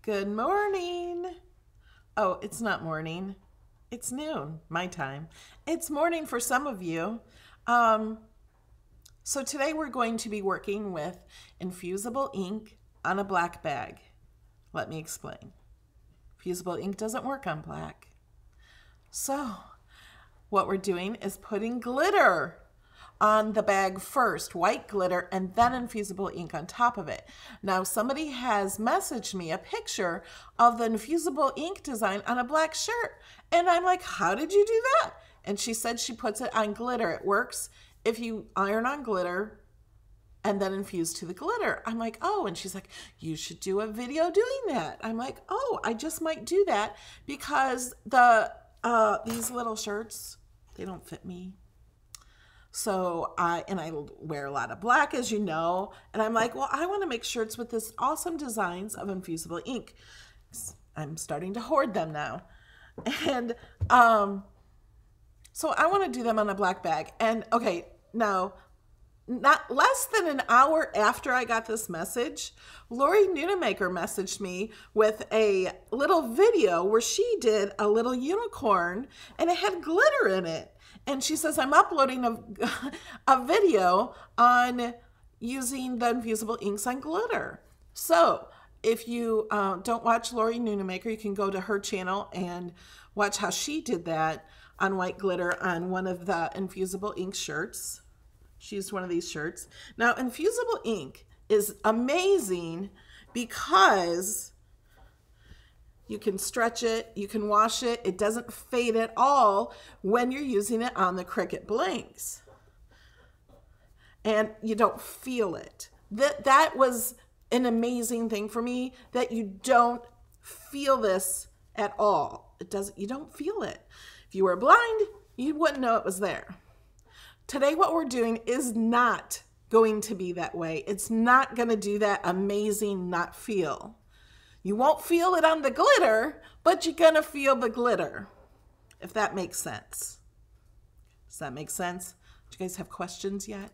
Good morning. Oh, it's not morning. It's noon, my time. It's morning for some of you. So today we're going to be working with Infusible Ink on a black bag. Let me explain. Infusible ink doesn't work on black. So what we're doing is putting glitter on the bag first, white glitter, and then Infusible ink on top of it. Now somebody has messaged me a picture of the Infusible ink design on a black shirt, and I'm like, how did you do that? And she said she puts it on glitter. It works if you iron on glitter and then infuse to the glitter. I'm like, oh, and she's like, you should do a video doing that. I'm like, oh, I just might do that because these little shirts, they don't fit me. So I wear a lot of black, as you know, and I'm like, well, I want to make shirts with this awesome designs of Infusible ink. I'm starting to hoard them now. And so I want to do them on a black bag. And okay, now, not less than an hour after I got this message, Lori Nunemaker messaged me with a little video where she did a little unicorn and it had glitter in it. And she says, I'm uploading a video on using the Infusible inks on glitter. So if you don't watch Lori Nunemaker, you can go to her channel and watch how she did that on white glitter on one of the Infusible ink shirts. She used one of these shirts. Now, Infusible ink is amazing because you can stretch it, you can wash it, it doesn't fade at all when you're using it on the Cricut blanks. And you don't feel it. That was an amazing thing for me, that you don't feel this at all. You don't feel it. If you were blind, you wouldn't know it was there. Today, what we're doing is not going to be that way. It's not going to do that amazing not feel. You won't feel it on the glitter, but you're going to feel the glitter, if that makes sense. Does that make sense? Do you guys have questions yet?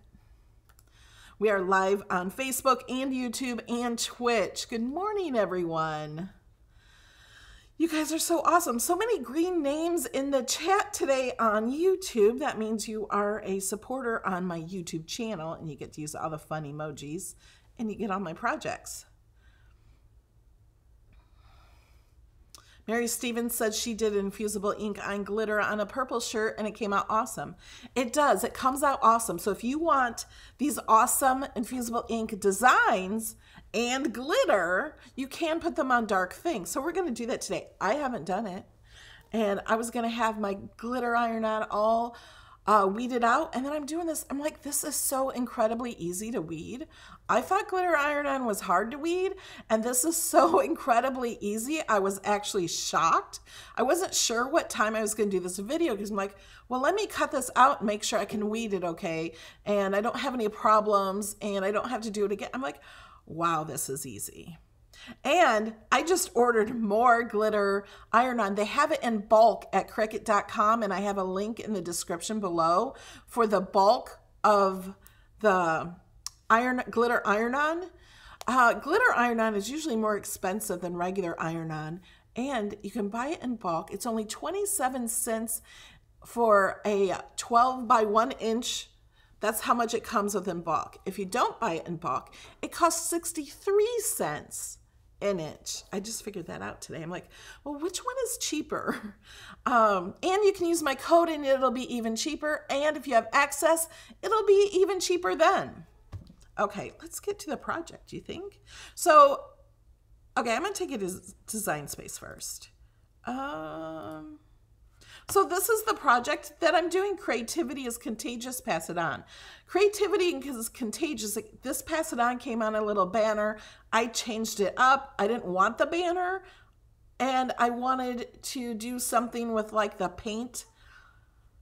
We are live on Facebook and YouTube and Twitch. Good morning, everyone. You guys are so awesome. So many green names in the chat today on YouTube. That means you are a supporter on my YouTube channel and you get to use all the fun emojis and you get all my projects. Mary Stevens said she did Infusible ink on glitter on a purple shirt and it came out awesome. It does. It comes out awesome. So if you want these awesome Infusible ink designs and glitter, you can put them on dark things. So we're going to do that today. I haven't done it. And I was going to have my glitter iron on all weeded out. And then I'm doing this. I'm like, this is so incredibly easy to weed. I thought glitter iron-on was hard to weed, and this is so incredibly easy. I was actually shocked. I wasn't sure what time I was going to do this video because I'm like, well, let me cut this out and make sure I can weed it okay, and I don't have any problems, and I don't have to do it again. I'm like, wow, this is easy. And I just ordered more glitter iron-on. They have it in bulk at Cricut.com, and I have a link in the description below for the bulk of the glitter iron-on. Glitter iron-on is usually more expensive than regular iron-on, and you can buy it in bulk. It's only 27 cents for a 12 by 1 inch. That's how much it comes with in bulk. If you don't buy it in bulk, it costs 63 cents an inch. I just figured that out today. I'm like, well, which one is cheaper? And you can use my code and it'll be even cheaper. And if you have access, it'll be even cheaper then. Okay, let's get to the project, do you think? So, okay, I'm going to take it as design space first. So this is the project that I'm doing. Creativity is contagious, pass it on. Creativity is contagious. This pass it on came on a little banner. I changed it up. I didn't want the banner, and I wanted to do something with like the paint.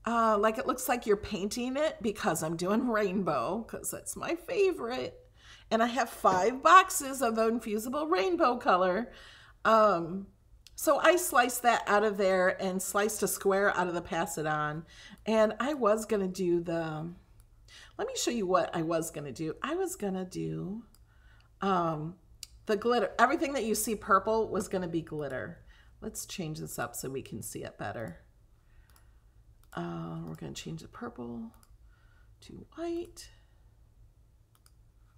Like it looks like you're painting it because I'm doing rainbow because that's my favorite. And I have 5 boxes of the Infusible rainbow color. So I sliced that out of there and sliced a square out of the pass it on. And I was going to do let me show you what I was going to do. I was going to do The glitter, everything that you see purple was going to be glitter. Let's change this up so we can see it better. We're going to change the purple to white.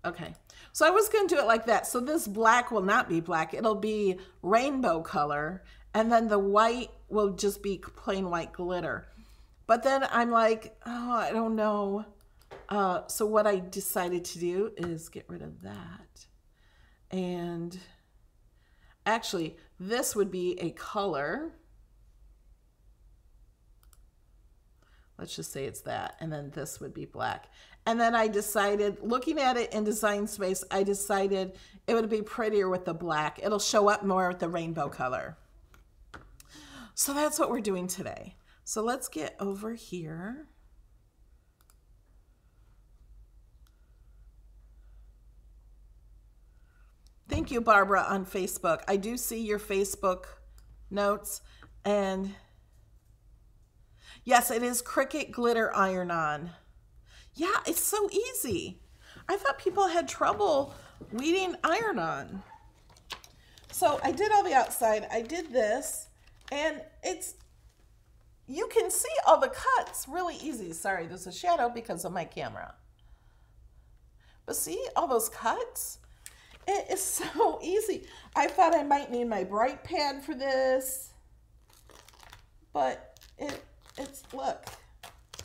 Okay, so I was going to do it like that. So this black will not be black. It'll be rainbow color. And then the white will just be plain white glitter. But then I'm like, oh, I don't know. So what I decided to do is get rid of that. And actually, this would be a color. Let's just say it's that. And then this would be black. And then I decided, looking at it in Design Space, I decided it would be prettier with the black. It'll show up more with the rainbow color. So that's what we're doing today. So let's get over here. Thank you, Barbara, on Facebook. I do see your Facebook notes. And yes, it is Cricut glitter iron-on. Yeah, it's so easy. I thought people had trouble weeding iron-on. So I did all the outside. I did this, and you can see all the cuts really easy. Sorry, there's a shadow because of my camera. But see all those cuts? It is so easy. I thought I might need my bright pad for this, but look,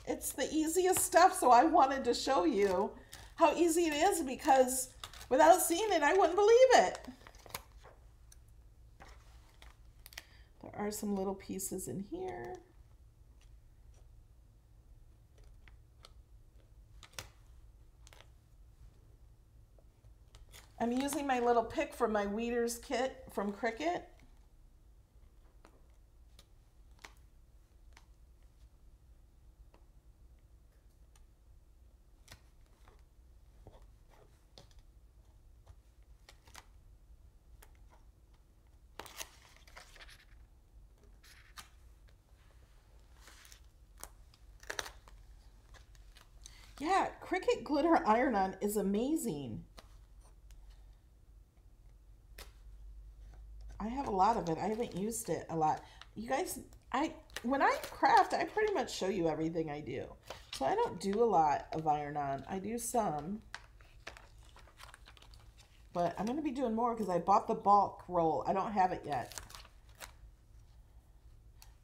it's the easiest stuff. So I wanted to show you how easy it is, because without seeing it, I wouldn't believe it. There are some little pieces in here. I'm using my little pick from my Weeders kit from Cricut. Yeah, Cricut glitter iron-on is amazing. I have a lot of it. I haven't used it a lot. You guys, when I craft, I pretty much show you everything I do. So I don't do a lot of iron-on. I do some. But I'm going to be doing more because I bought the bulk roll. I don't have it yet.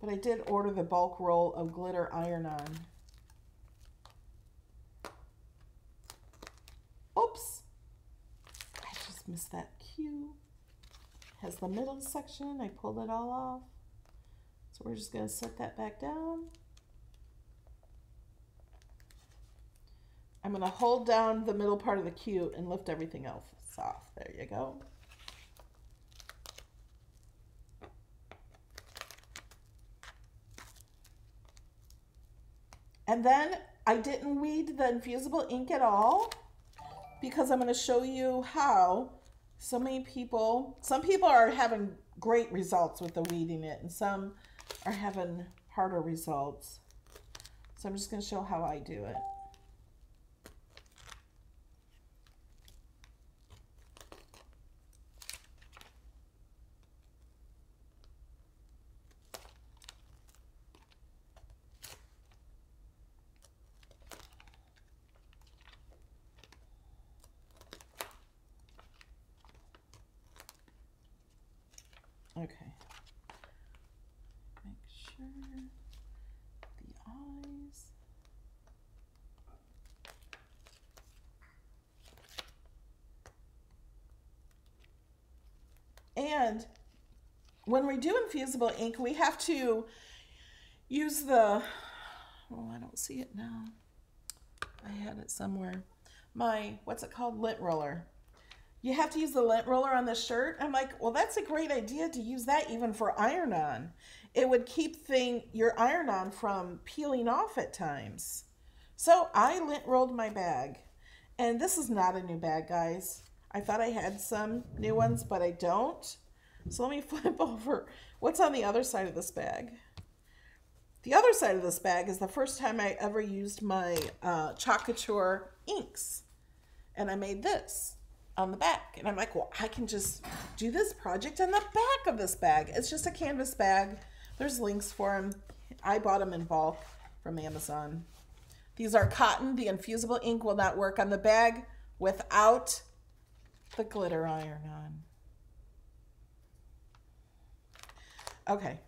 But I did order the bulk roll of glitter iron-on. Oops. I just missed that cue. Has the middle section. I pulled it all off. So we're just going to set that back down. I'm going to hold down the middle part of the cue and lift everything else off. There you go. And then I didn't weed the infusible ink at all, because I'm going to show you how some people are having great results with the weeding it, and some are having harder results. So I'm just going to show how I do it. Okay, make sure the eyes. And when we do infusible ink, we have to use the, oh, I don't see it now. I had it somewhere. My, what's it called? Lint roller. You have to use the lint roller on the shirt. I'm like, well, that's a great idea to use that even for iron-on. It would keep your iron-on from peeling off at times. So I lint rolled my bag. And this is not a new bag, guys. I thought I had some new ones, but I don't. So let me flip over. What's on the other side of this bag? The other side of this bag is the first time I ever used my Chalk Couture inks. And I made this. on the back. And I'm like, well, I can just do this project on the back of this bag. It's just a canvas bag. There's links for them. I bought them in bulk from Amazon. These are cotton. The infusible ink will not work on the bag without the glitter iron on. Okay.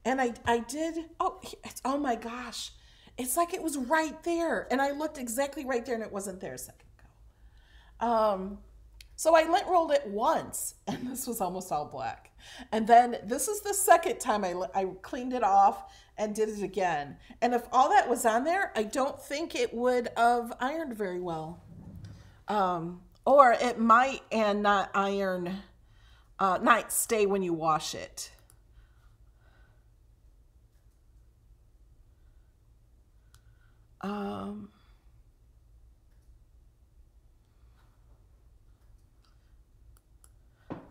And I did, oh my gosh. It's like it was right there. And I looked exactly right there and it wasn't there a second ago. So I lint rolled it once and this was almost all black. And then this is the second time I cleaned it off and did it again. And if all that was on there, I don't think it would have ironed very well. Or it might and not iron, not stay when you wash it.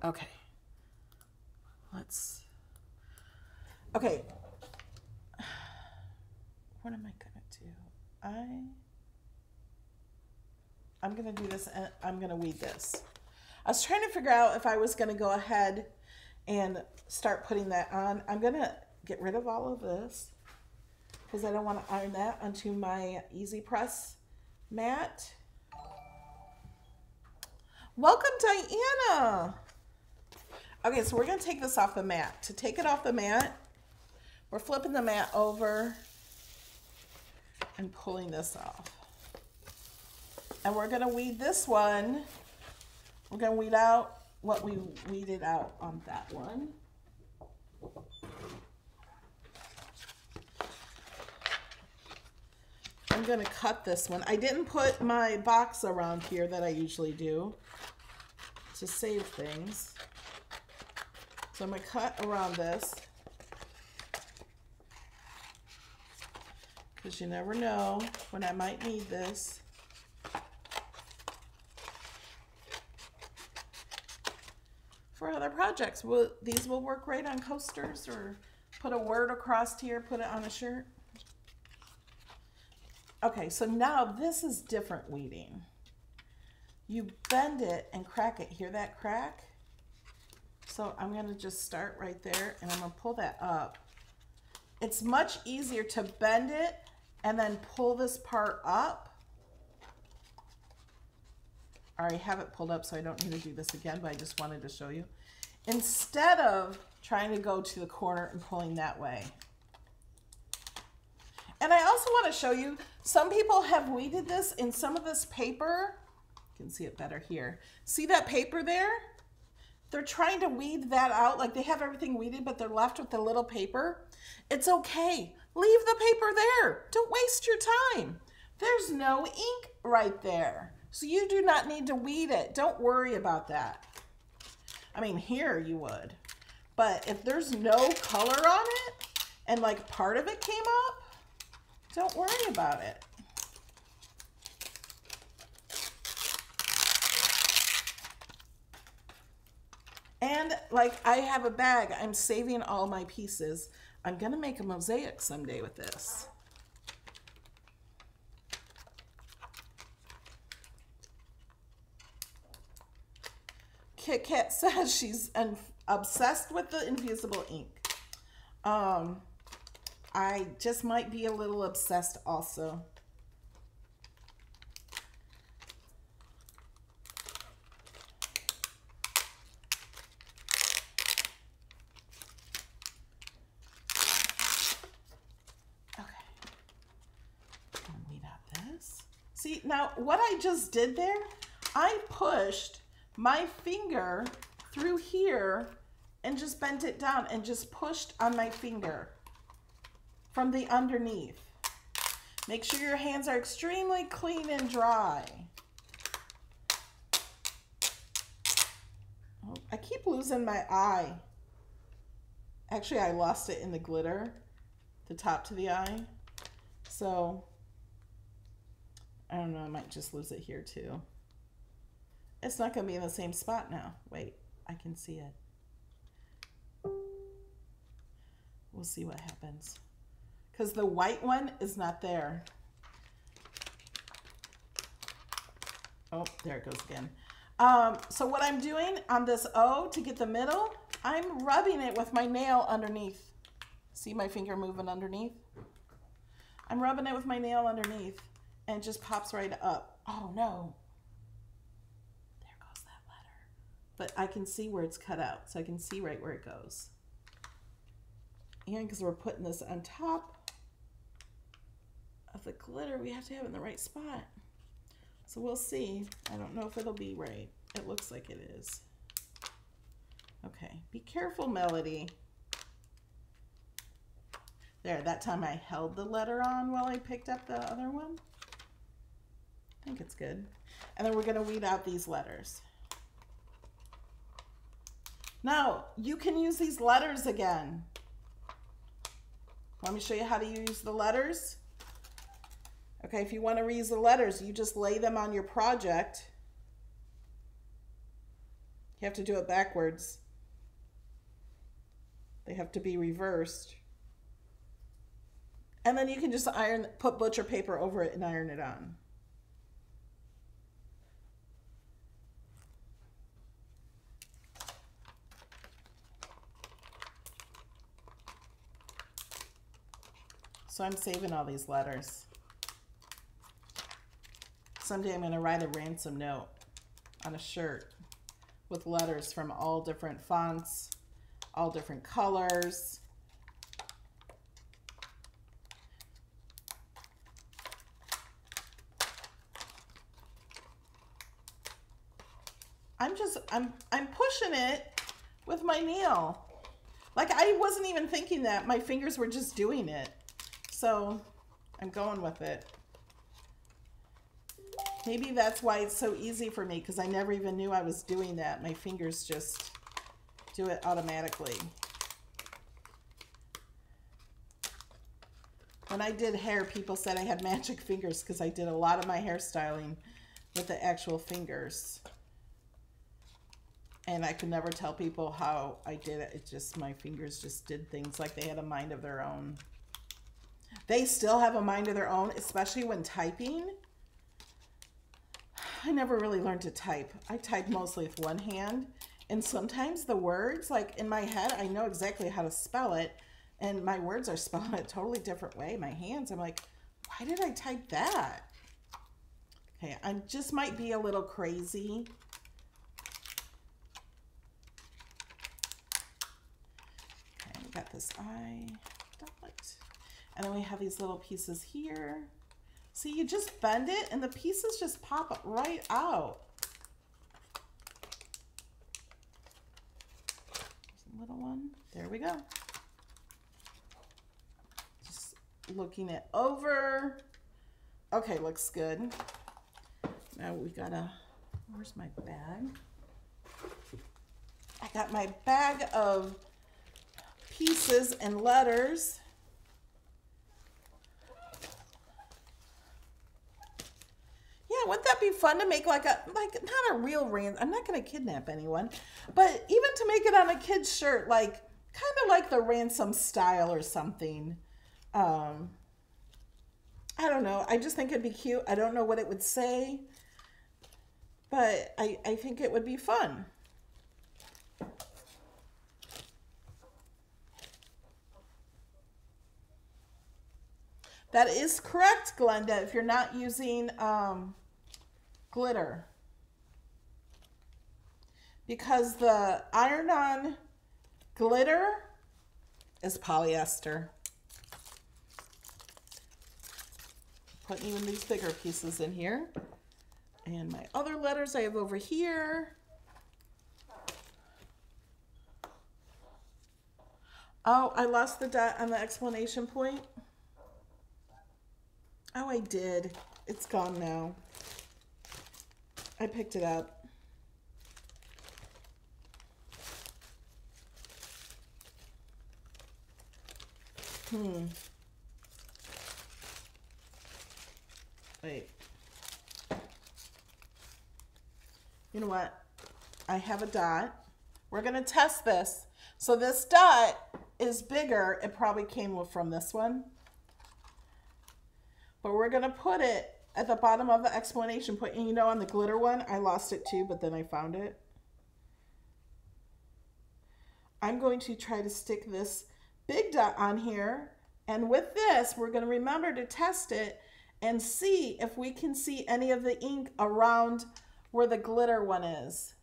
Okay. Okay. What am I gonna do? I'm gonna do this and I'm gonna weed this. I was trying to figure out if I was gonna go ahead and start putting that on. I'm gonna get rid of all of this because I don't want to iron that onto my Easy Press mat. Welcome, Diana. Okay, so we're going to take this off the mat. To take it off the mat, we're flipping the mat over and pulling this off. And we're going to weed this one. We're going to weed out what we weeded out on that one. I'm going to cut this one. I didn't put my box around here that I usually do to save things. So I'm going to cut around this because you never know when I might need this. For other projects. These will work great on coasters or put a word across here, put it on a shirt. Okay, so now this is different weeding. You bend it and crack it. Hear that crack? So I'm going to just start right there and I'm going to pull that up. It's much easier to bend it and then pull this part up. I already have it pulled up, so I don't need to do this again, but I just wanted to show you. Instead of trying to go to the corner and pulling that way. And I also want to show you, some people have weeded this in some of this paper. You can see it better here. See that paper there? They're trying to weed that out. Like they have everything weeded, but they're left with the little paper. It's okay. Leave the paper there. Don't waste your time. There's no ink right there. So you do not need to weed it. Don't worry about that. I mean, here you would. But if there's no color on it and like part of it came up, don't worry about it. And like I have a bag, I'm saving all my pieces. I'm gonna make a mosaic someday with this. Kit Kat says she's obsessed with the Infusible Ink. I just might be a little obsessed also. Okay. I'll weed out this. See, now what I just did there, I pushed my finger through here and just bent it down and just pushed on my finger from the underneath. Make sure your hands are extremely clean and dry. Oh, I keep losing my eye. Actually, I lost it in the glitter, the top to the eye. So, I don't know, I might just lose it here too. It's not going to be in the same spot now. Wait, I can see it. We'll see what happens. Because the white one is not there. Oh, there it goes again. So what I'm doing on this O to get the middle, I'm rubbing it with my nail underneath. See my finger moving underneath? I'm rubbing it with my nail underneath and it just pops right up. Oh no. There goes that letter. But I can see where it's cut out, so I can see right where it goes. And because we're putting this on top of the glitter, we have to have it in the right spot. So we'll see. I don't know if it'll be right. It looks like it is. Okay, be careful, Melody. There, that time I held the letter on while I picked up the other one. I think it's good. And then we're gonna weed out these letters. Now, you can use these letters again. Let me show you how to use the letters. Okay, if you want to reuse the letters, you just lay them on your project. You have to do it backwards. They have to be reversed. And then you can just put butcher paper over it and iron it on. So I'm saving all these letters. Someday I'm going to write a ransom note on a shirt with letters from all different fonts, all different colors. I'm pushing it with my nail. Like I wasn't even thinking that. My fingers were just doing it. So I'm going with it. Maybe that's why it's so easy for me, because I never even knew I was doing that. My fingers just do it automatically. When I did hair, people said I had magic fingers because I did a lot of my hairstyling with the actual fingers. And I could never tell people how I did it. It just, my fingers just did things like they had a mind of their own. They still have a mind of their own, especially when typing. I never really learned to type. I type mostly with one hand. And sometimes the words, like in my head, I know exactly how to spell it. And my words are spelled a totally different way. My hands, I'm like, why did I type that? Okay, I just might be a little crazy. Okay, we got this eye dot. And then we have these little pieces here. See, you just bend it and the pieces just pop right out. There's a little one. There we go. Just looking it over. Okay, looks good. Now we gotta, where's my bag? I got my bag of pieces and letters. Yeah, wouldn't that be fun to make like not a real ransom, I'm not gonna kidnap anyone, but even to make it on a kid's shirt, like kind of like the ransom style or something. I don't know, I just think it'd be cute. I don't know what it would say, but I think it would be fun. That is correct, Glenda, if you're not using glitter. Because the iron-on glitter is polyester. Putting even these bigger pieces in here. And my other letters I have over here. Oh, I lost the dot on the explanation point. Oh, I did. It's gone now. I picked it up. Wait. You know what? I have a dot. We're going to test this. So this dot is bigger. It probably came from this one. But we're going to put it at the bottom of the explanation point. And you know, on the glitter one, I lost it too, but then I found it. I'm going to try to stick this big dot on here. And with this, we're going to remember to test it and see if we can see any of the ink around where the glitter one is.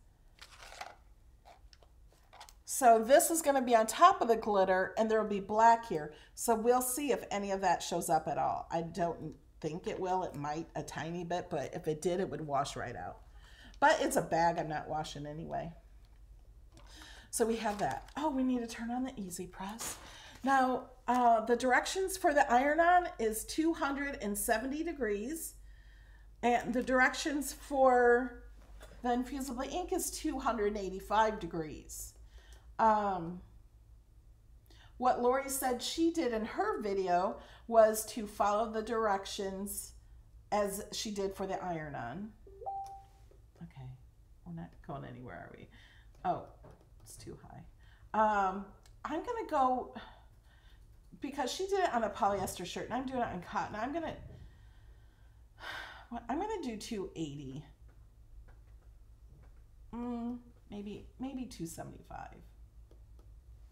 So this is going to be on top of the glitter and there will be black here. So we'll see if any of that shows up at all. I don't think it will. It might a tiny bit, but if it did, it would wash right out. But it's a bag I'm not washing anyway. So we have that. Oh, we need to turn on the Easy Press. Now, the directions for the iron-on is 270 degrees. And the directions for the Infusible Ink is 285 degrees. What Lori said she did in her video was to follow the directions as she did for the iron-on. Okay, we're not going anywhere, are we? Oh, it's too high. I'm gonna go, because she did it on a polyester shirt and I'm doing it on cotton. I'm gonna do 280. Maybe 275.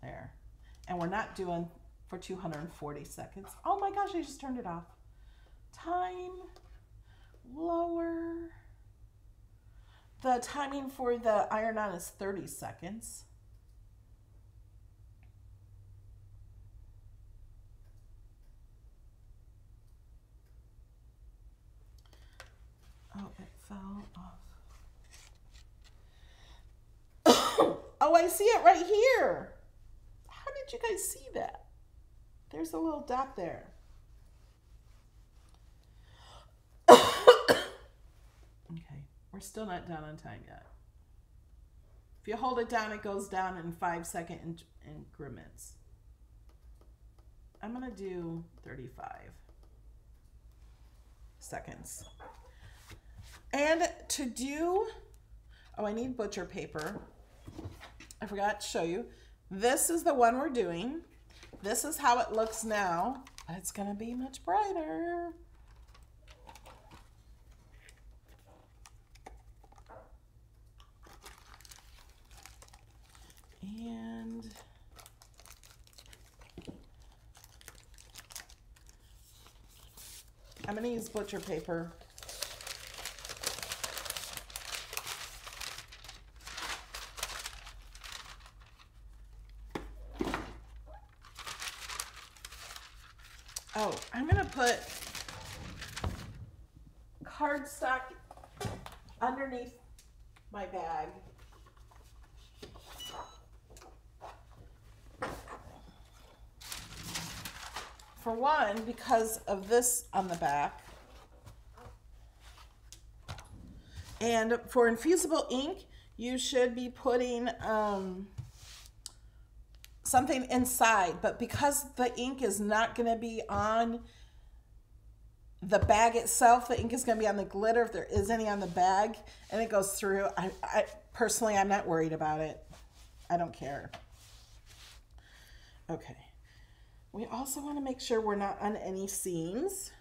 There. And we're not doing for 240 seconds. Oh my gosh, I just turned it off. Time, lower. The timing for the iron-on is 30 seconds. Oh, it fell off. Oh, I see it right here. How did you guys see that? There's a little dot there. Okay, we're still not done on time yet. If you hold it down, it goes down in 5-second increments. I'm gonna do 35 seconds. And to do, oh, I need butcher paper. I forgot to show you. This is the one we're doing. This is how it looks now, but it's gonna be much brighter. And I'm gonna use butcher paper. Oh, I'm gonna put cardstock underneath my bag. For one, because of this on the back. And for Infusible Ink, you should be putting something inside, but because the ink is not going to be on the bag itself, the ink is going to be on the glitter if there is any on the bag, and it goes through. I personally, I'm not worried about it. I don't care. Okay. We also want to make sure we're not on any seams.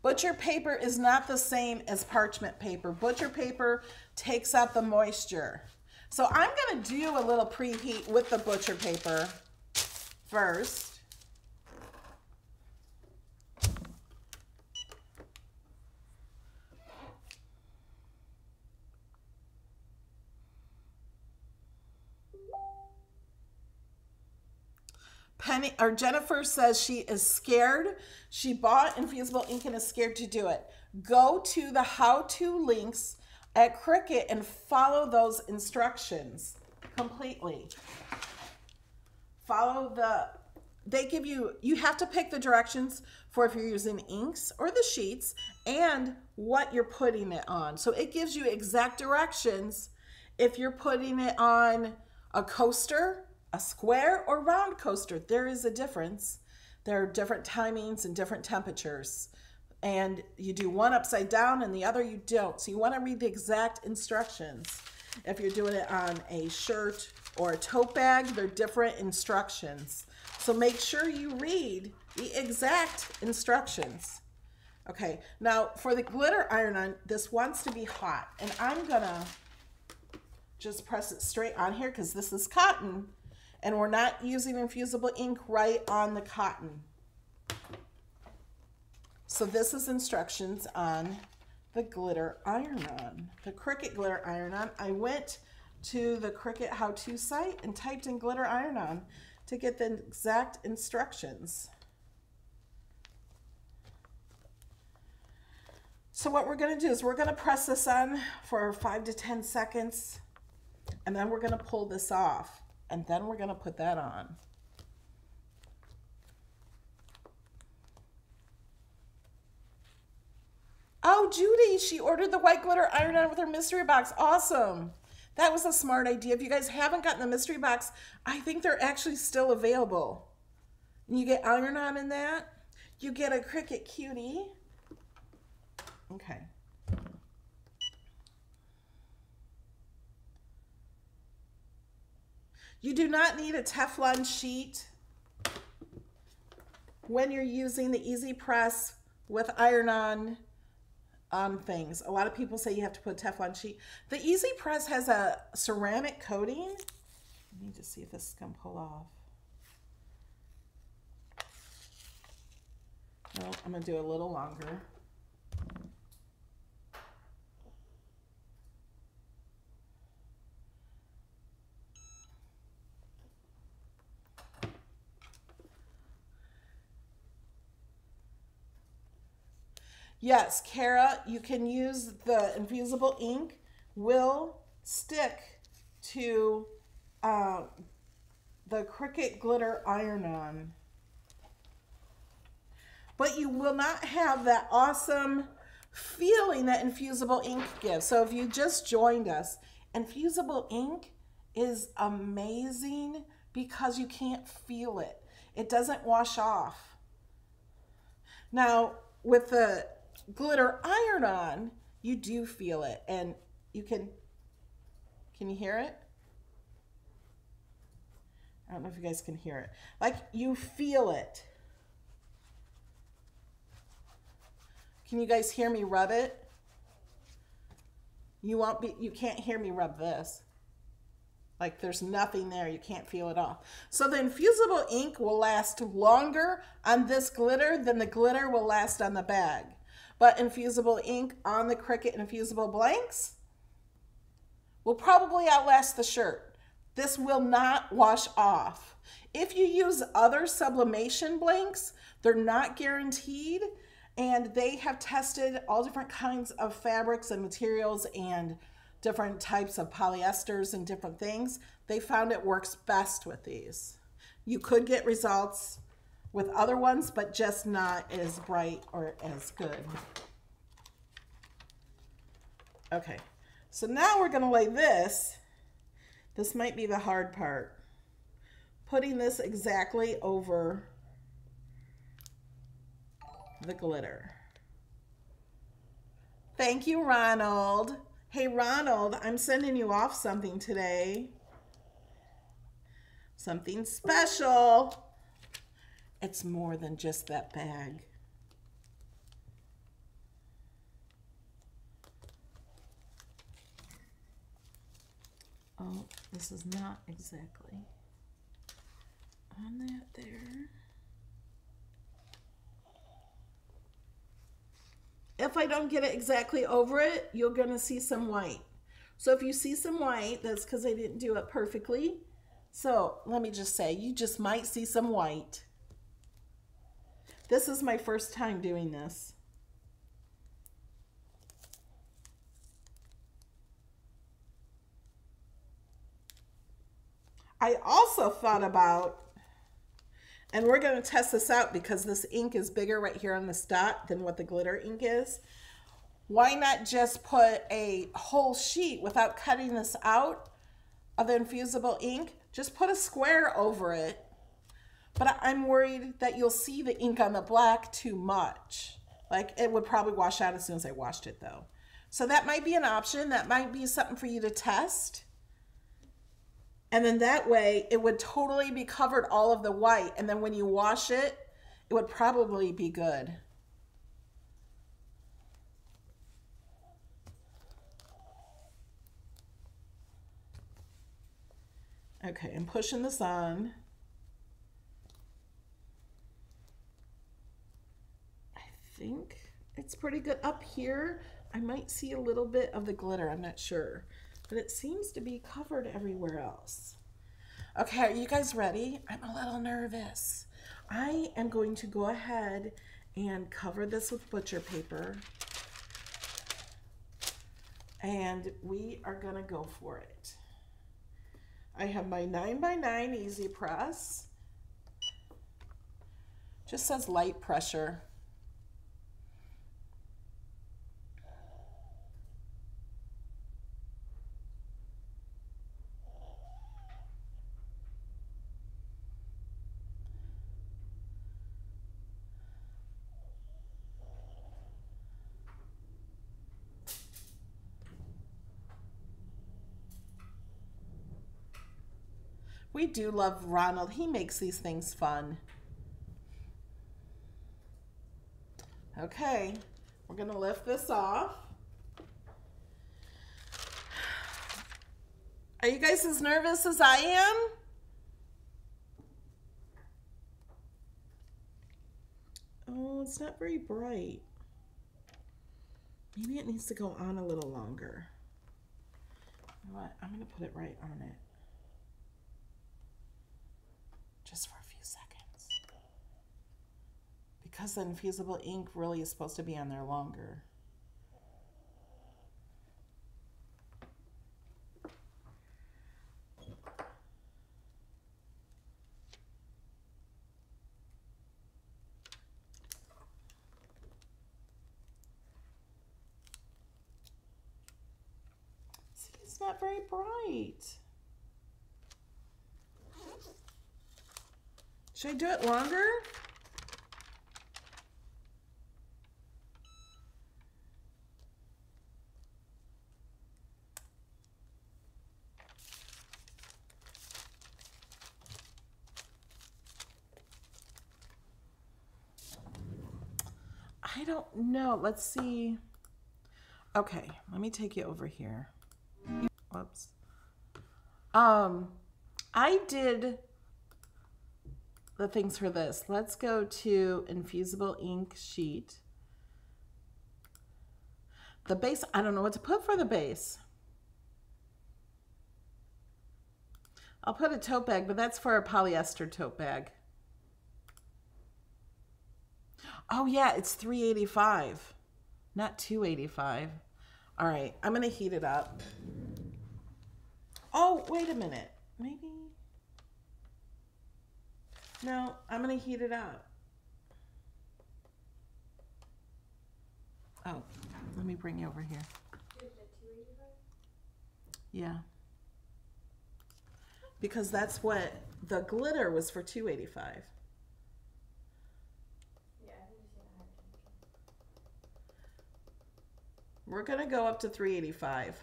Butcher paper is not the same as parchment paper. Butcher paper takes out the moisture. So I'm going to do a little preheat with the butcher paper first. Penny or Jennifer says she is scared. She bought Infusible Ink and is scared to do it. Go to the how-to links at Cricut and follow those instructions completely. Follow they give you have to pick the directions for if you're using inks or the sheets and what you're putting it on. So it gives you exact directions if you're putting it on a coaster, a square or round coaster. There is a difference. There are different timings and different temperatures. And you do one upside down and the other you don't. So you want to read the exact instructions. If you're doing it on a shirt or a tote bag, they're different instructions. So make sure you read the exact instructions. Okay, now for the glitter iron-on, this wants to be hot, and I'm gonna just press it straight on here because this is cotton, and we're not using infusible ink right on the cotton. So this is instructions on the glitter iron-on, the Cricut glitter iron-on. I went to the Cricut how-to site and typed in glitter iron-on to get the exact instructions. So what we're going to do is we're going to press this on for 5 to 10 seconds, and then we're going to pull this off, and then we're going to put that on. Oh, Judy, she ordered the white glitter iron-on with her mystery box. Awesome. That was a smart idea. If you guys haven't gotten the mystery box, I think they're actually still available. You get iron-on in that. You get a Cricut cutie. Okay. You do not need a Teflon sheet when you're using the Easy Press with iron-on things. A lot of people say you have to put a Teflon sheet. The Easy Press has a ceramic coating. I need to see if this is going to pull off. No, I'm going to do a little longer. Yes, Kara, you can use the Infusible Ink. Will stick to the Cricut glitter iron-on. But you will not have that awesome feeling that Infusible Ink gives. So if you just joined us, Infusible Ink is amazing because you can't feel it. It doesn't wash off. Now, with the glitter iron-on, you do feel it, and you can you hear it? I don't know if you guys can hear it. Like, you feel it. Can you guys hear me rub it? You can't hear me rub this. Like, there's nothing there. You can't feel it all. So the Infusible Ink will last longer on this glitter than the glitter will last on the bag. But Infusible Ink on the Cricut Infusible blanks will probably outlast the shirt. This will not wash off. If you use other sublimation blanks, they're not guaranteed, and they have tested all different kinds of fabrics and materials and different types of polyesters and different things. They found it works best with these. You could get results with other ones, but just not as bright or as good. Okay, so now we're gonna lay this. This might be the hard part. Putting this exactly over the glitter. Thank you, Ronald. Hey, Ronald, I'm sending you off something today. Something special. It's more than just that bag. Oh, this is not exactly on that there. If I don't get it exactly over it, you're gonna see some white. So if you see some white, that's because I didn't do it perfectly. So let me just say, you just might see some white. This is my first time doing this. I also thought about, and we're going to test this out because this ink is bigger right here on the dot than what the glitter ink is. Why not just put a whole sheet without cutting this out of the Infusible Ink? Just put a square over it. But I'm worried that you'll see the ink on the black too much. Like, it would probably wash out as soon as I washed it though. So that might be an option. That might be something for you to test. And then that way it would totally be covered all of the white. And then when you wash it, it would probably be good. Okay, I'm pushing this on. I think it's pretty good. Up here, I might see a little bit of the glitter. I'm not sure. But it seems to be covered everywhere else. Okay, are you guys ready? I'm a little nervous. I am going to go ahead and cover this with butcher paper. And we are gonna go for it. I have my 9x9 Easy Press. Just says light pressure. We do love Ronald. He makes these things fun. Okay, we're gonna lift this off. Are you guys as nervous as I am? Oh, it's not very bright. Maybe it needs to go on a little longer. You know what? I'm gonna put it right on it. Just for a few seconds. Because the Infusible ink really is supposed to be on there longer. See, it's not very bright. Should I do it longer? I don't know. Let's see. Okay, let me take you over here. Whoops. I did the things for this. Let's go to Infusible ink sheet. The base, I don't know what to put for the base. I'll put a tote bag, but that's for a polyester tote bag. Oh yeah, it's $3.85, not $2.85. All right, I'm gonna heat it up. Oh, wait a minute, maybe. No, I'm gonna heat it up. Oh, let me bring you over here. Yeah. Because that's what the glitter was for $2.85. We're gonna go up to $3.85.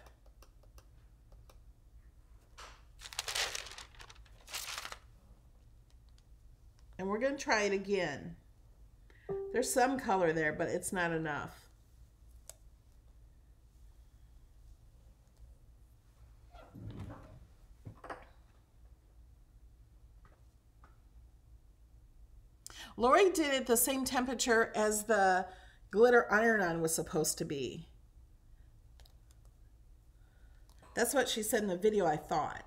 And we're gonna try it again. There's some color there, but it's not enough. Lori did it the same temperature as the glitter iron-on was supposed to be. That's what she said in the video, I thought.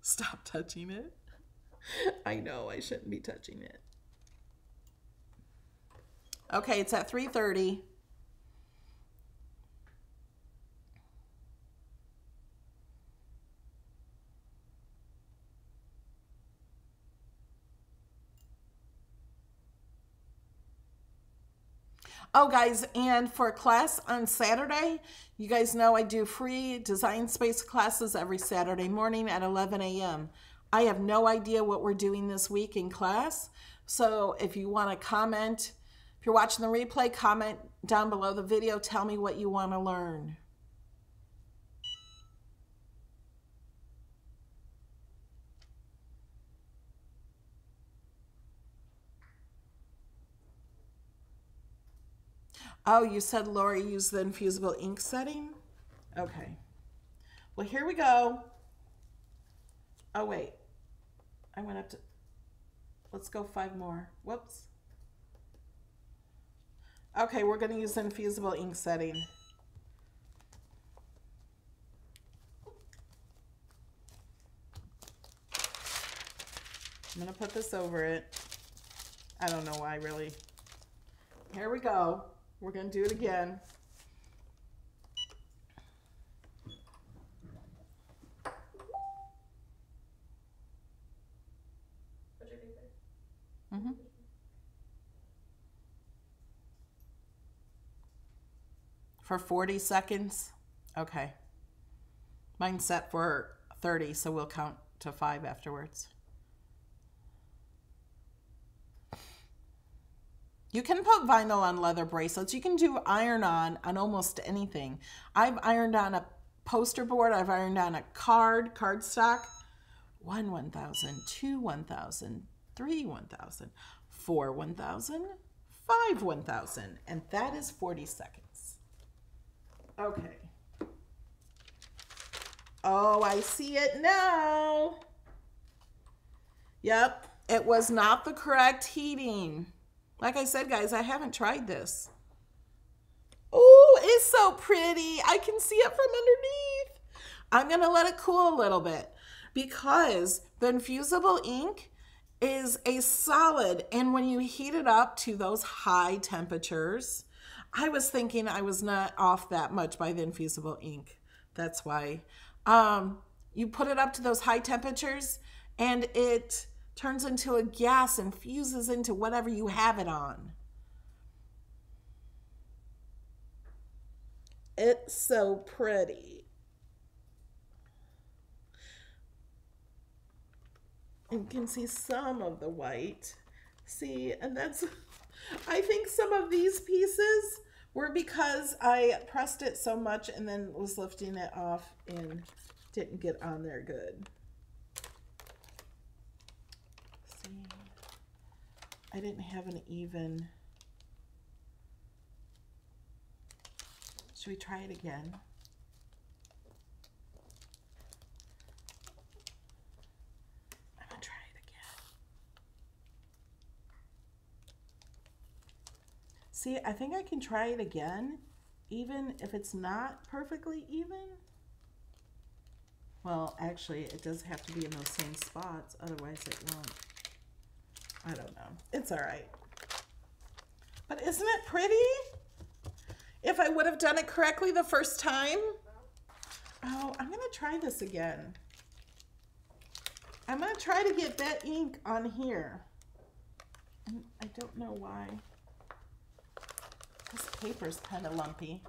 Stop touching it. I know I shouldn't be touching it. Okay, it's at 3:30. Oh, guys, and for class on Saturday, you guys know I do free design space classes every Saturday morning at 11 a.m. I have no idea what we're doing this week in class, So if you want to comment, if you're watching the replay, comment down below the video. Tell me what you want to learn. Oh, you said Lori used the Infusible Ink setting? Okay. Well, here we go. Oh, wait. I went up to... Let's go 5 more. Whoops. Okay, we're going to use the Infusible Ink setting. I'm going to put this over it. I don't know why, really. Here we go. We're going to do it again. What's your favorite? Mm-hmm. For 40 seconds? Okay. Mine's set for 30, so we'll count to 5 afterwards. You can put vinyl on leather bracelets. You can do iron-on almost anything. I've ironed on a poster board. I've ironed on a cardstock. 1 1,000, 2 1,000, 3 1,000, 4 1,000, 5 1,000. And that is 40 seconds. Okay. Oh, I see it now. Yep, it was not the correct heating. Like I said, guys, I haven't tried this. Oh, it's so pretty. I can see it from underneath. I'm going to let it cool a little bit because the Infusible Ink is a solid. And when you heat it up to those high temperatures, I was thinking I was not off that much by the Infusible Ink. That's why. You put it up to those high temperatures and it turns into a gas and fuses into whatever you have it on. It's so pretty. And you can see some of the white. See, and that's, I think some of these pieces were because I pressed it so much and then was lifting it off and didn't get on there good. I didn't have an even. Should we try it again? I'm gonna try it again. See, I think I can try it again, even if it's not perfectly even. Well, actually, it does have to be in those same spots, otherwise it won't. I don't know. It's all right. But isn't it pretty? If I would have done it correctly the first time. Oh, I'm going to try this again. I'm going to try to get that ink on here. And I don't know why. This paper's kind of lumpy.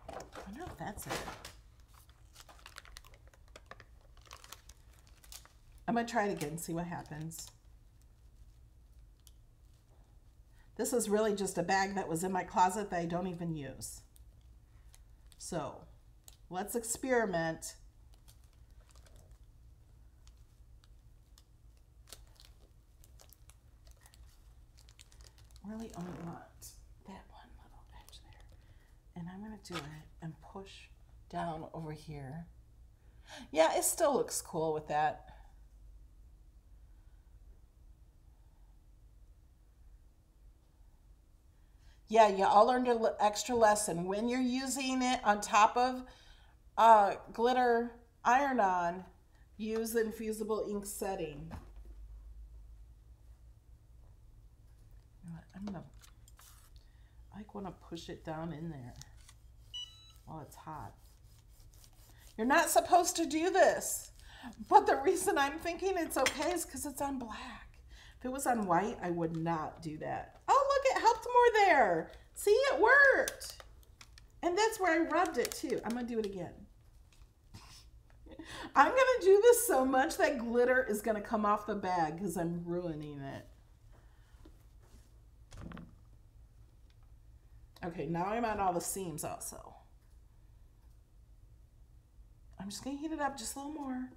I wonder if that's it. I'm going to try it again, see what happens. This is really just a bag that was in my closet that I don't even use. So, let's experiment. Really only want that one little edge there. And I'm going to do it and push down over here. Yeah, it still looks cool with that. Yeah, you all learned an extra lesson. When you're using it on top of glitter iron-on, use the Infusible Ink setting. I want to push it down in there while it's hot. You're not supposed to do this, but the reason I'm thinking it's okay is because it's on black. If it was on white, I would not do that. Oh, look, it helped more there. See, it worked. And that's where I rubbed it too. I'm going to do it again. I'm going to do this so much that glitter is going to come off the bag because I'm ruining it. Okay, now I'm on all the seams also. I'm just gonna heat it up just a little more.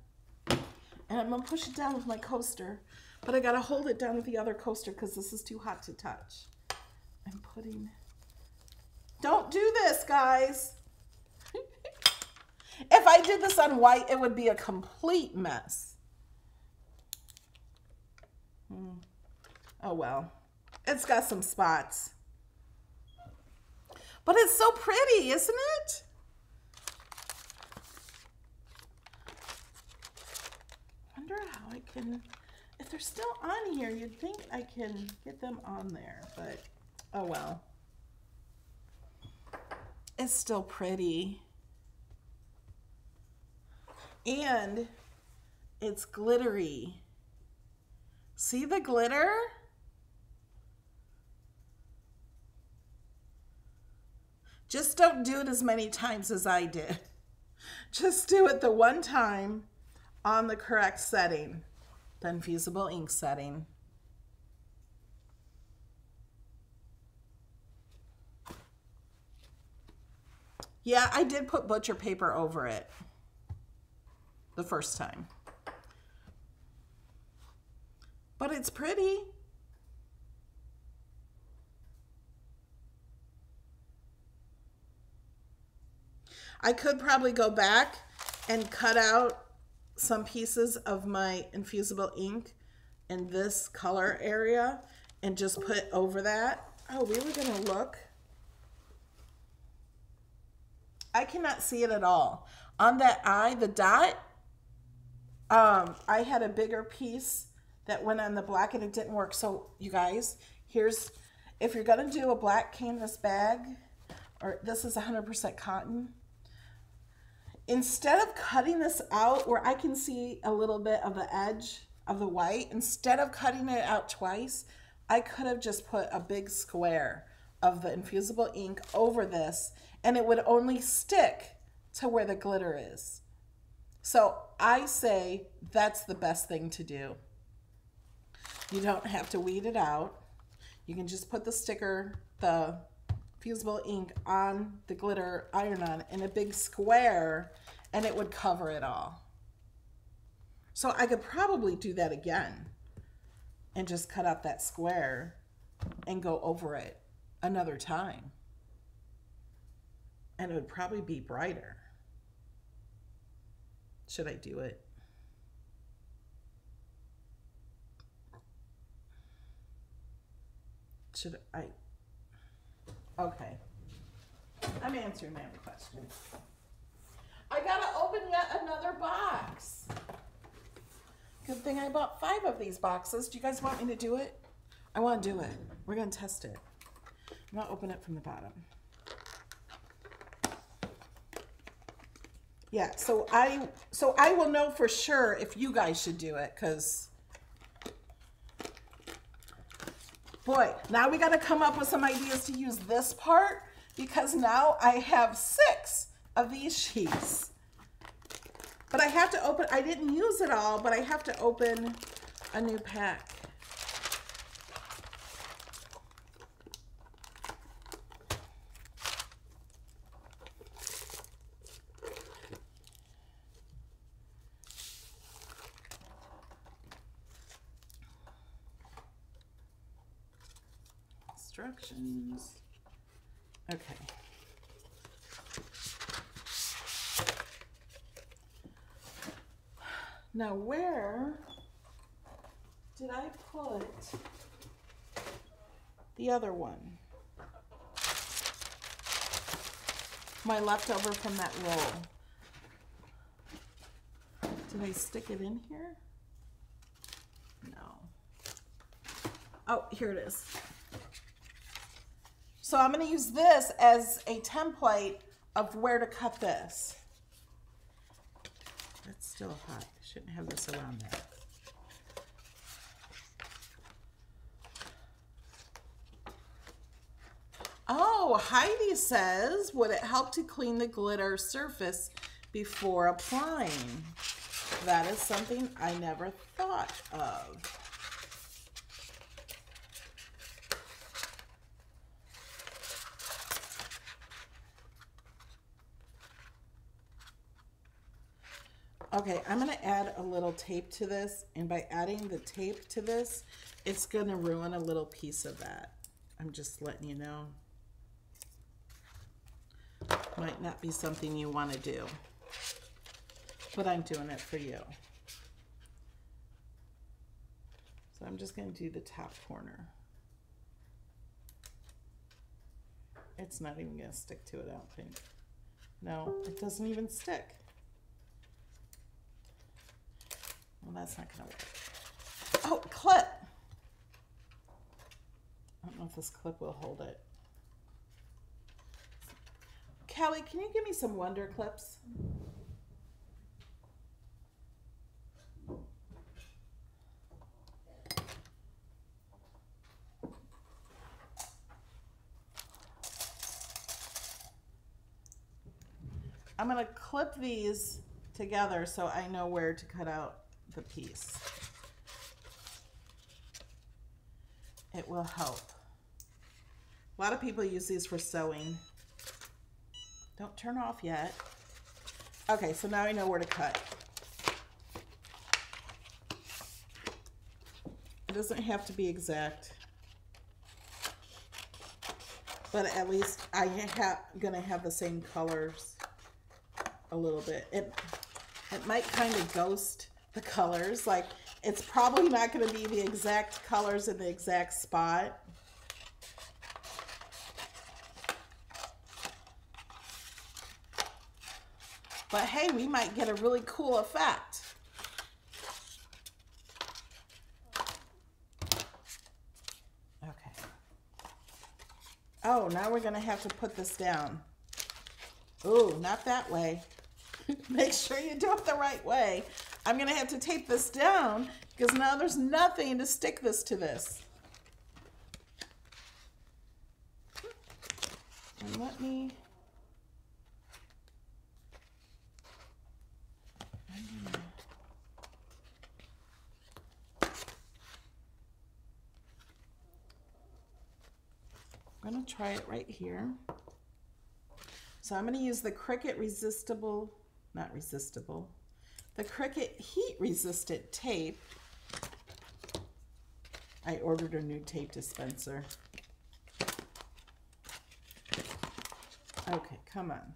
And I'm gonna push it down with my coaster, but I gotta hold it down with the other coaster because this is too hot to touch. I'm putting, don't do this, guys. If I did this on white, it would be a complete mess. Oh well, it's got some spots. But it's so pretty, isn't it? I wonder how I can, if they're still on here, you'd think I can get them on there, but oh well. It's still pretty. And it's glittery. See the glitter? Just don't do it as many times as I did. Just do it the one time on the correct setting, the Infusible Ink setting. Yeah, I did put butcher paper over it the first time. But it's pretty. I could probably go back and cut out some pieces of my Infusible Ink in this color area and just put over that. Oh, we were gonna look. I cannot see it at all. On that eye, the dot, I had a bigger piece that went on the black and it didn't work. So you guys, here's, if you're gonna do a black canvas bag, or this is 100% cotton, instead of cutting this out where I can see a little bit of the edge of the white, instead of cutting it out twice, I could have just put a big square of the Infusible Ink over this and it would only stick to where the glitter is. So I say that's the best thing to do. You don't have to weed it out. You can just put the sticker, the Infusible Ink on the glitter iron-on in a big square and it would cover it all. So I could probably do that again and just cut out that square and go over it another time. And it would probably be brighter. Should I do it? Should I? Okay. I'm answering my own question. I gotta open yet another box. Good thing I bought 5 of these boxes. Do you guys want me to do it? I want to do it. We're gonna test it. I'm gonna open it from the bottom. Yeah, so I will know for sure if you guys should do it, because boy, now we got to come up with some ideas to use this part, because now I have 6 of these sheets. But I have to open, I didn't use it all, but I have to open a new pack. Instructions. Okay. Now where did I put the other one? My leftover from that roll. Did I stick it in here? No. Oh, here it is. So I'm going to use this as a template of where to cut this. That's still hot. I shouldn't have this around there. Oh, Heidi says, would it help to clean the glitter surface before applying? That is something I never thought of. Okay, I'm going to add a little tape to this, and by adding the tape to this, it's going to ruin a little piece of that. I'm just letting you know. Might not be something you want to do, but I'm doing it for you. So I'm just going to do the top corner. It's not even going to stick to it, I don't think. No, it doesn't even stick. Well, that's not going to work. Oh, clip! I don't know if this clip will hold it. Callie, can you give me some Wonder Clips? I'm going to clip these together so I know where to cut out the piece. It will help. A lot of people use these for sewing. Don't turn off yet. Okay, so now I know where to cut. It doesn't have to be exact, but at least I am gonna have the same colors a little bit. It might kind of ghost the colors. Like, it's probably not going to be the exact colors in the exact spot. But hey, we might get a really cool effect. Okay. Oh, now we're going to have to put this down. Ooh, not that way. Make sure you do it the right way. I'm going to have to tape this down because now there's nothing to stick this to this. And let me... I'm going to try it right here. So I'm going to use the Cricut the Cricut heat resistant tape. I ordered a new tape dispenser. Okay, come on.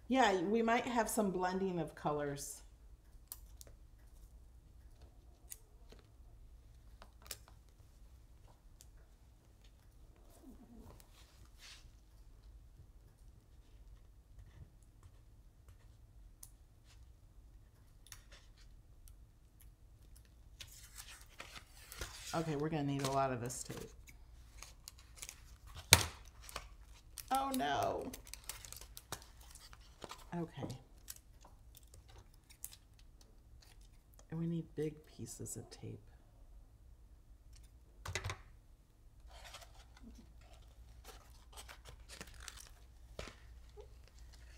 Yeah, we might have some blending of colors. Okay, we're gonna need a lot of this tape. Oh no. Okay. And we need big pieces of tape.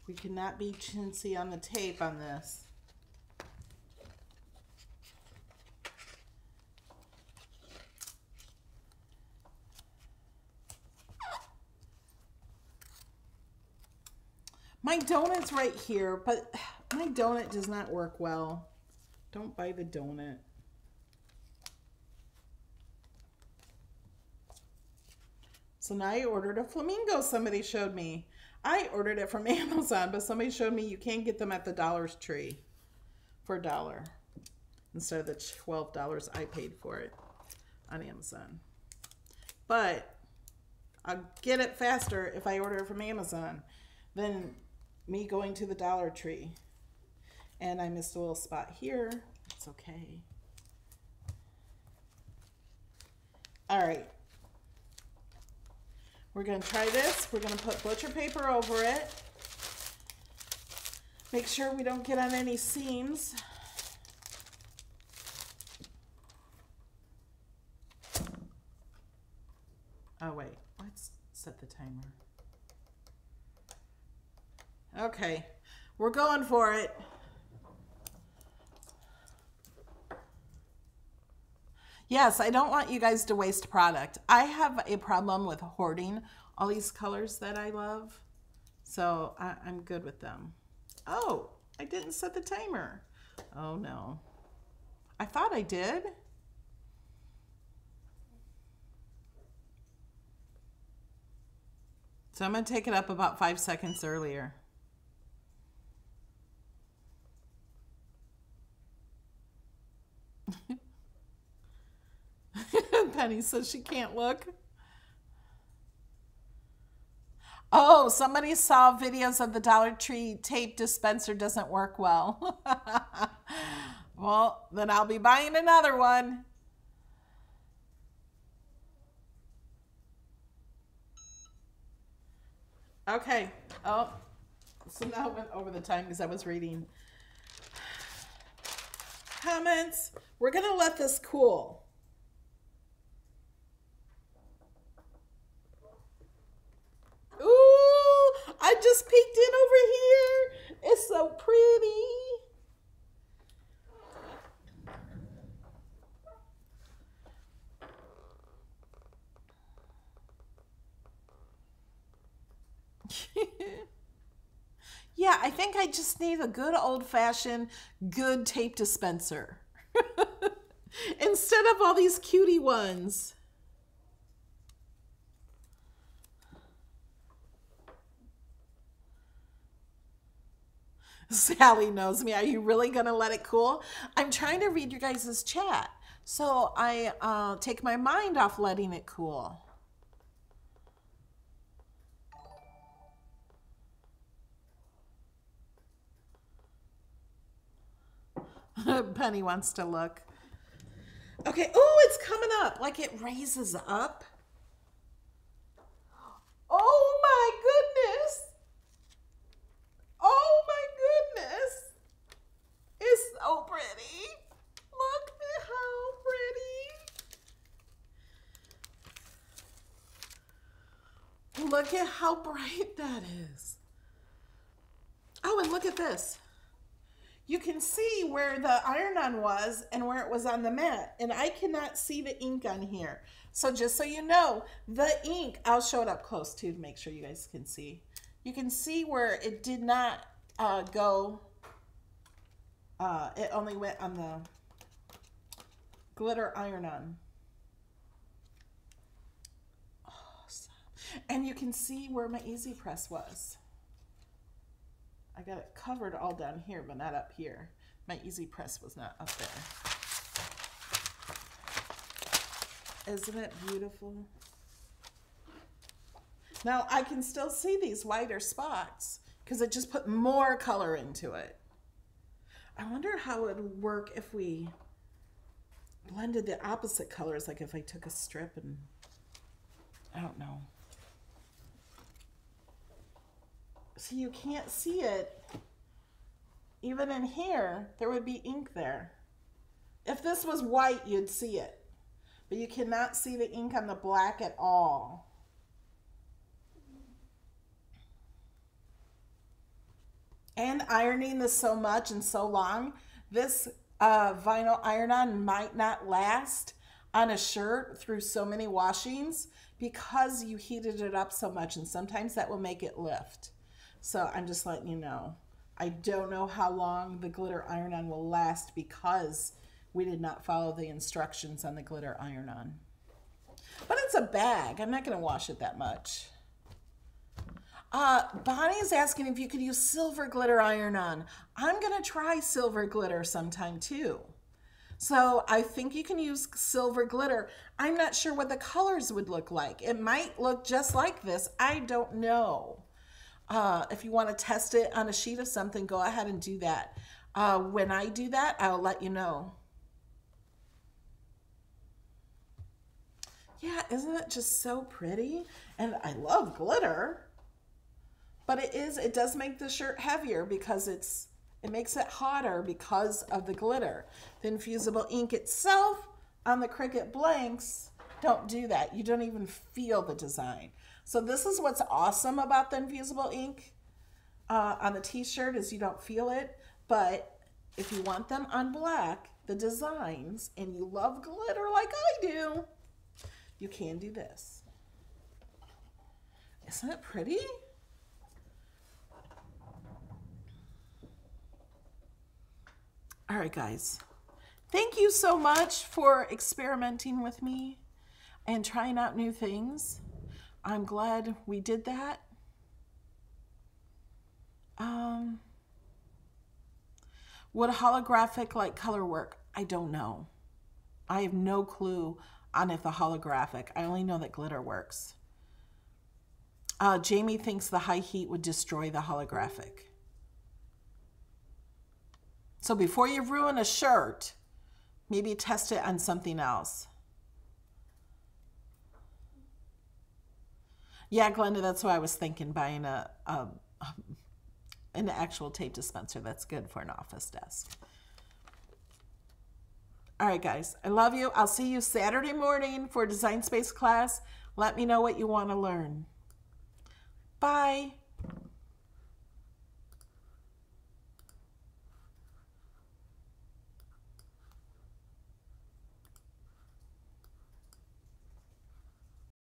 We cannot be chintzy on the tape on this. My donut's right here, but my donut does not work well. Don't buy the donut. So now I ordered a flamingo, somebody showed me. I ordered it from Amazon, but somebody showed me you can get them at the Dollar Tree for $1 instead of the $12 I paid for it on Amazon. But I'll get it faster if I order it from Amazon than me going to the Dollar Tree. And I missed a little spot here. It's okay. All right. We're going to try this. We're going to put butcher paper over it. Make sure we don't get on any seams. Oh wait, let's set the timer. Okay, we're going for it. Yes, I don't want you guys to waste product. I have a problem with hoarding all these colors that I love. So I'm good with them. Oh, I didn't set the timer. Oh no. I thought I did. So I'm going to take it up about 5 seconds earlier. Penny says she can't look. Oh, somebody saw videos of the Dollar Tree tape dispenser doesn't work well. Well, then I'll be buying another one. Okay. Oh, so now it went over the time because I was reading comments. We're going to let this cool. Ooh, I just peeked in over here. It's so pretty. Yeah, I think I just need a good old-fashioned good tape dispenser. Instead of all these cutie ones. Sally knows me. Are you really going to let it cool? I'm trying to read your guys' chat. So I take my mind off letting it cool. Penny wants to look. Okay. Oh, it's coming up. Like it raises up. Oh my goodness. Oh my goodness. It's so pretty. Look at how pretty. Look at how bright that is. Oh, and look at this. You can see where the iron-on was and where it was on the mat. And I cannot see the ink on here. So just so you know, the ink, I'll show it up close too to make sure you guys can see. You can see where it did not go. It only went on the glitter iron-on. Awesome. And you can see where my Easy Press was. I got it covered all down here, but not up here. My Easy Press was not up there. Isn't it beautiful? Now I can still see these wider spots because it just put more color into it. I wonder how it would work if we blended the opposite colors, like if I took a strip and, I don't know. See, you can't see it. Even in here, there would be ink there. If this was white, you'd see it. But you cannot see the ink on the black at all. And ironing this so much and so long, this vinyl iron-on might not last on a shirt through so many washings because you heated it up so much, and sometimes that will make it lift. So I'm just letting you know. I don't know how long the glitter iron-on will last because we did not follow the instructions on the glitter iron-on. But it's a bag. I'm not going to wash it that much. Bonnie is asking if you could use silver glitter iron-on. I'm going to try silver glitter sometime too. So I think you can use silver glitter. I'm not sure what the colors would look like. It might look just like this. I don't know. If you want to test it on a sheet of something, go ahead and do that. When I do that, I'll let you know. Yeah, isn't it just so pretty? And I love glitter. But it does make the shirt heavier because it makes it hotter because of the glitter. The Infusible Ink itself on the Cricut blanks don't do that. You don't even feel the design. So this is what's awesome about the Infusible Ink. on a t-shirt is you don't feel it, but if you want them on black, the designs, and you love glitter like I do, you can do this. Isn't it pretty? All right, guys. Thank you so much for experimenting with me and trying out new things. I'm glad we did that. Would holographic like color work? I don't know. I have no clue on if the holographic. I only know that glitter works. Jamie thinks the high heat would destroy the holographic. So before you ruin a shirt, maybe test it on something else. Yeah, Glenda, that's why I was thinking buying an actual tape dispenser. That's good for an office desk. All right, guys, I love you. I'll see you Saturday morning for Design Space class. Let me know what you want to learn. Bye.